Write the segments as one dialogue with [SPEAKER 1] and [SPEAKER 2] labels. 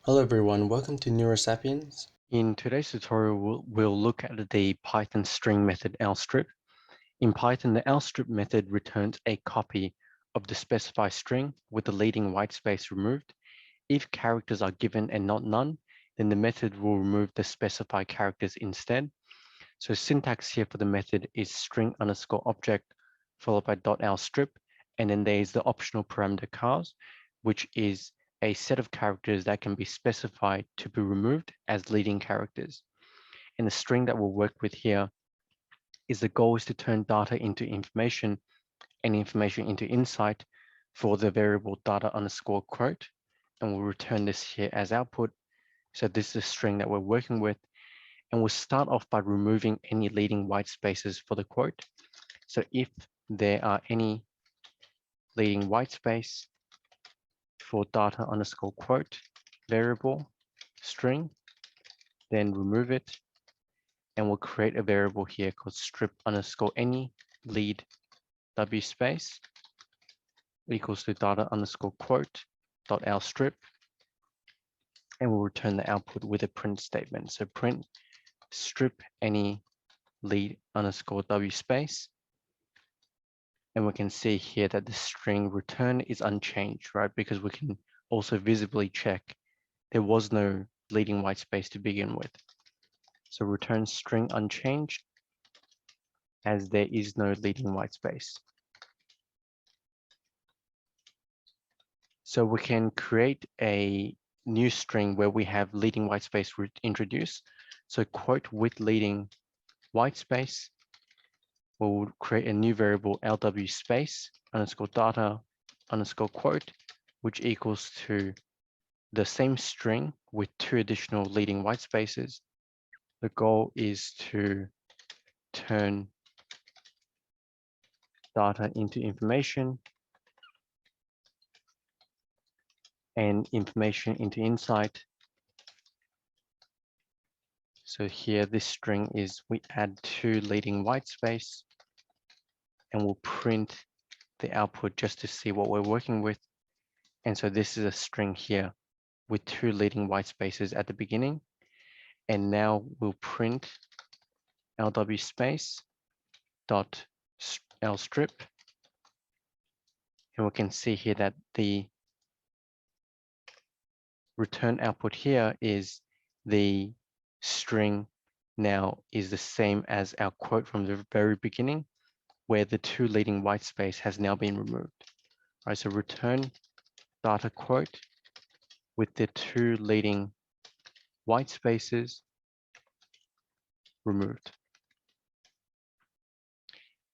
[SPEAKER 1] Hello everyone, welcome to Neurasapiens.
[SPEAKER 2] In today's tutorial, we'll look at the Python string method lstrip. In Python, the lstrip method returns a copy of the specified string with the leading white space removed. If characters are given and not none, then the method will remove the specified characters instead. So syntax here for the method is string underscore object followed by .lstrip, and then there's the optional parameter chars, which is a set of characters that can be specified to be removed as leading characters. And the string that we'll work with here is the goal is to turn data into information and information into insight for the variable data underscore quote, and we'll return this here as output. So this is a string that we're working with, and we'll start off by removing any leading white spaces for the quote. So if there are any leading white space for data underscore quote variable string, then remove it, and we'll create a variable here called strip underscore any lead w space equals to data underscore quote dot lstrip, and we'll return the output with a print statement. So print strip any lead underscore w space, and we can see here that the string return is unchanged, right? Because we can also visibly check there was no leading white space to begin with. So return string unchanged as there is no leading white space. So we can create a new string where we have leading white space introduced. So quote with leading white space, we'll create a new variable lw space underscore data underscore quote, which equals to the same string with 2 additional leading white spaces. The goal is to turn data into information and information into insight. So here this string is we add 2 leading white space, and we'll print the output just to see what we're working with. And so this is a string here with 2 leading white spaces at the beginning. And now we'll print lw space dot lstrip, and we can see here that the return output here is the string now is the same as our quote from the very beginning, where the 2 leading white space has now been removed. All right, so return data quote with the 2 leading white spaces removed.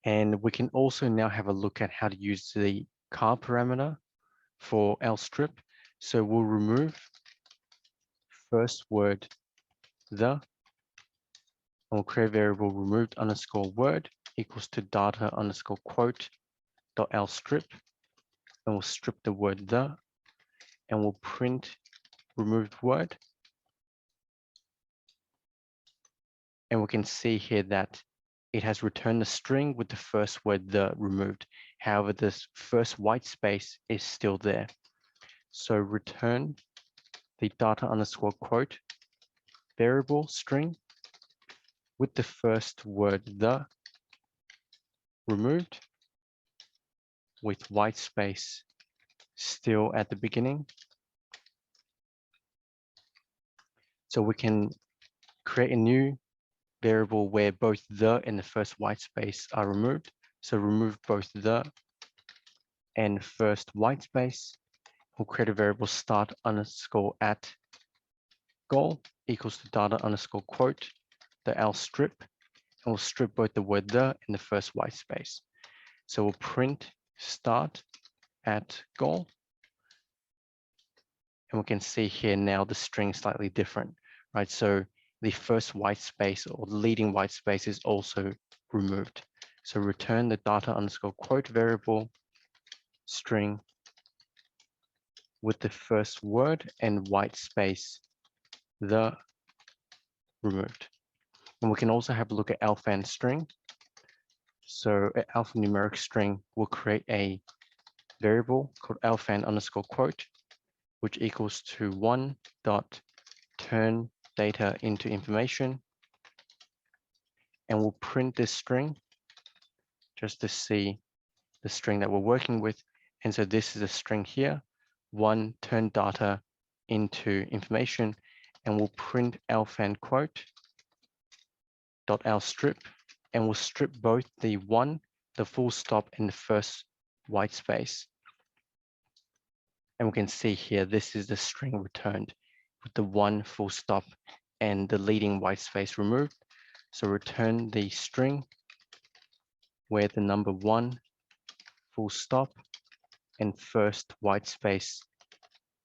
[SPEAKER 2] And we can also now have a look at how to use the char parameter for lstrip. So we'll remove first word the, and we'll create a variable removed underscore word equals to data underscore quote dot lstrip, and we'll strip the word the, and we'll print removed word. And we can see here that it has returned the string with the first word the removed. However, this first white space is still there. So return the data underscore quote variable string with the first word the removed with white space still at the beginning. So we can create a new variable where both the and the first white space are removed. So remove both the and first white space. We'll create a variable start underscore at goal equals to data underscore quote the lstrip, and we'll strip both the word the and the first white space. So we'll print start at goal, and we can see here now the string slightly different, right? So the first white space or the leading white space is also removed. So return the data underscore quote variable string with the first word and white space the removed. And we can also have a look at alphan string. So an alphanumeric string will create a variable called alphan underscore quote, which equals to 1 dot turn data into information, and we'll print this string just to see the string that we're working with. And so this is a string here, 1 turn data into information, and we'll print lfan quote dot lstrip, and we'll strip both the 1, the full stop, and the first white space. And we can see here, this is the string returned with the 1 full stop and the leading white space removed. So return the string where the number 1 full stop and first white space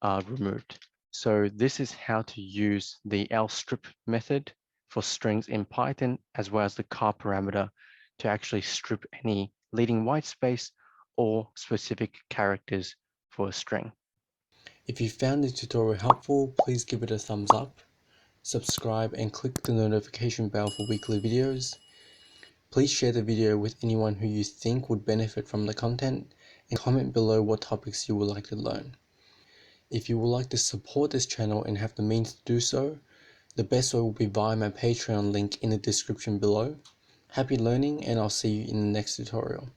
[SPEAKER 2] are removed. So this is how to use the lstrip method for strings in Python, as well as the char parameter to actually strip any leading white space or specific characters for a string.
[SPEAKER 1] If you found this tutorial helpful, please give it a thumbs up, subscribe and click the notification bell for weekly videos. Please share the video with anyone who you think would benefit from the content, and comment below what topics you would like to learn. If you would like to support this channel and have the means to do so, the best way will be via my Patreon link in the description below. Happy learning, and I'll see you in the next tutorial.